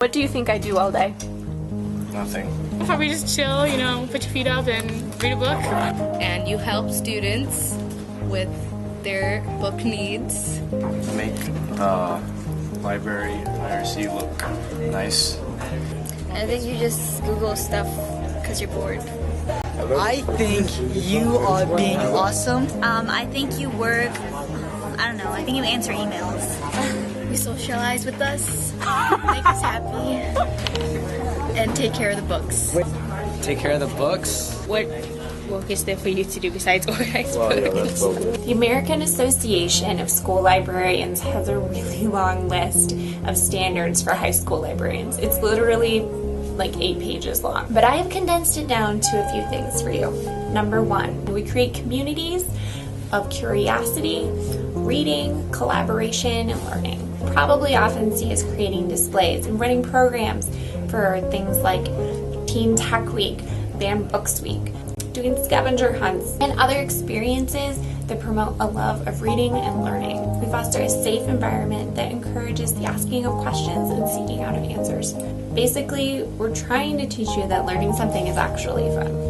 What do you think I do all day? Nothing. Probably just chill, you know, put your feet up and read a book. And you help students with their book needs. Make library IRC look nice. I think you just Google stuff because you're bored. I think you are being awesome. I think you work, I don't know, I think you answer emails. You socialize with us, make us happy, and take care of the books. Take care of the books. What work is there for you to do besides organize books? The American Association of School Librarians has a really long list of standards for high school librarians. It's literally like 8 pages long. But I have condensed it down to a few things for you. Number 1, we create communities of curiosity, reading, collaboration, and learning. Probably often see us creating displays and running programs for things like Teen Tech Week, Banned Books Week, doing scavenger hunts, and other experiences that promote a love of reading and learning. We foster a safe environment that encourages the asking of questions and seeking out of answers. Basically, we're trying to teach you that learning something is actually fun.